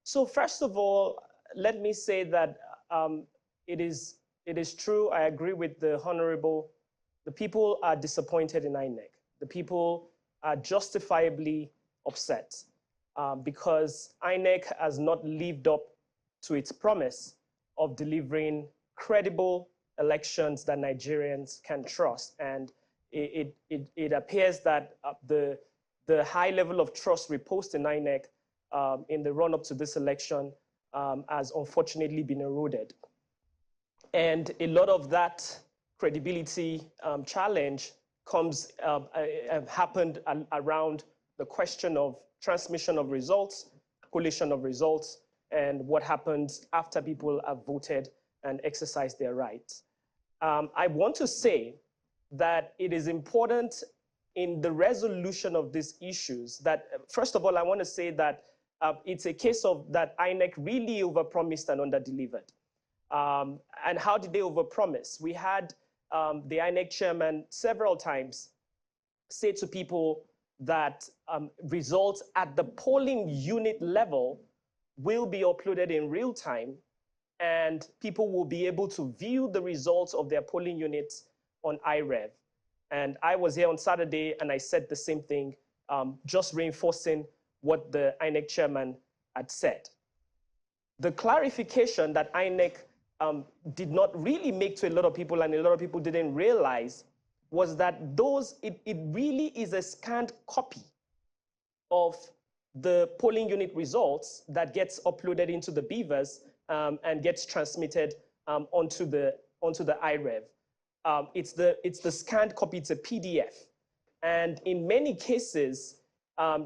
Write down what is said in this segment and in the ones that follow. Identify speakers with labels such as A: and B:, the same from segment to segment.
A: So first of all, let me say that it is true. I agree with the Honorable. The people are disappointed in INEC. The people are justifiably upset because INEC has not lived up to its promise of delivering credible elections that Nigerians can trust. And it appears that the high level of trust reposed in INEC in the run-up to this election has unfortunately been eroded. And a lot of that credibility challenge happened around the question of transmission of results, collation of results, and what happens after people have voted and exercised their rights. I want to say that it is important in the resolution of these issues that, first of all, I want to say that it's a case of that INEC really overpromised and underdelivered. And how did they overpromise? We had the INEC chairman several times say to people that results at the polling unit level will be uploaded in real time, and people will be able to view the results of their polling units on IREV. And I was here on Saturday and I said the same thing, just reinforcing what the INEC chairman had said. The clarification that INEC did not really make to a lot of people, and a lot of people didn't realize, was that it really is a scanned copy of the polling unit results that gets uploaded into the beavers and gets transmitted onto the IREV. It's the scanned copy, it's a PDF. And in many cases,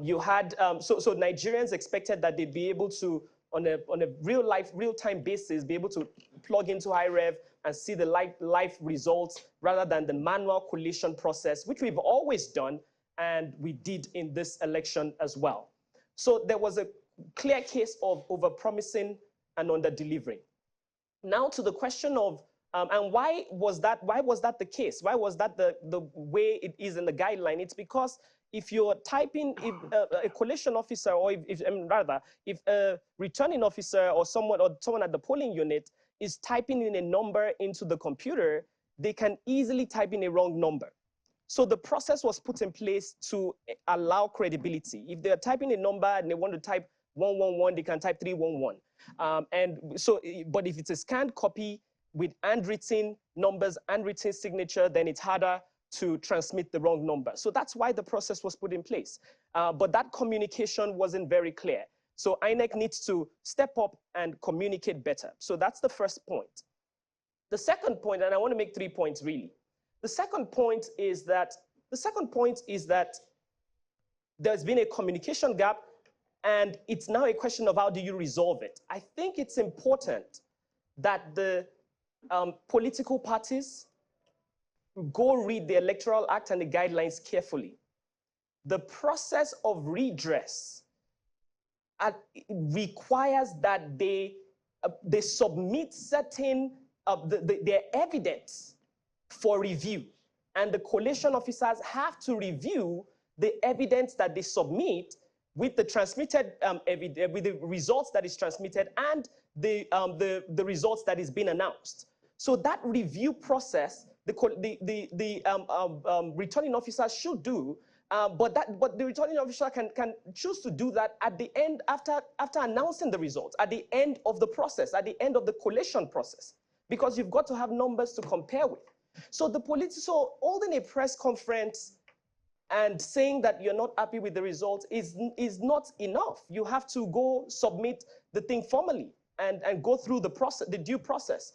A: you had, so Nigerians expected that they'd be able to, on a real-time basis, be able to plug into IREV and see the live results rather than the manual collation process, which we've always done, and we did in this election as well. So there was a clear case of overpromising and under-delivering. Now to the question of, and why was that the case? Why was that the way it is in the guideline? It's because if you're typing, if a collation officer, or if a returning officer or someone at the polling unit is typing in a number into the computer, they can easily type in a wrong number. So the process was put in place to allow credibility. If they're typing a number and they want to type 111, they can type 311. But if it's a scanned copy with handwritten numbers, handwritten signature, then it's harder to transmit the wrong number. So that's why the process was put in place. But that communication wasn't very clear. So INEC needs to step up and communicate better. So that's the first point. The second point, and I want to make 3 points really. The second point is that there's been a communication gap, and it's now a question of how do you resolve it. I think it's important that the political parties go read the Electoral Act and the guidelines carefully. The process of redress requires that they submit certain their evidence for review, and the collation officers have to review the evidence that they submit with the transmitted with the results that is transmitted and the results that is being announced. So that review process, the returning officer should do, but the returning officer can choose to do that at the end, after announcing the results, at the end of the process, at the end of the collation process, because you've got to have numbers to compare with. So holding a press conference and saying that you're not happy with the results is not enough. You have to go submit the thing formally and go through the process, the due process.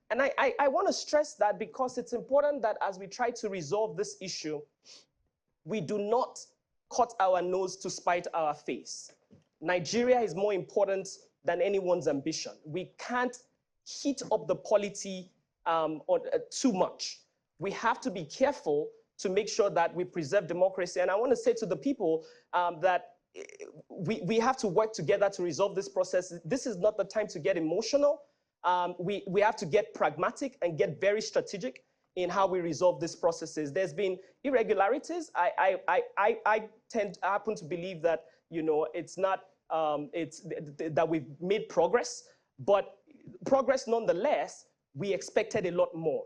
A: And I want to stress that because it's important that as we try to resolve this issue, we do not cut our nose to spite our face. Nigeria is more important than anyone's ambition. We can't heat up the polity too much. We have to be careful to make sure that we preserve democracy. And I want to say to the people that we have to work together to resolve this process. This is not the time to get emotional. We have to get pragmatic and get very strategic in how we resolve these processes. There's been irregularities. I happen to believe that, you know, it's not that we've made progress, but progress nonetheless, we expected a lot more.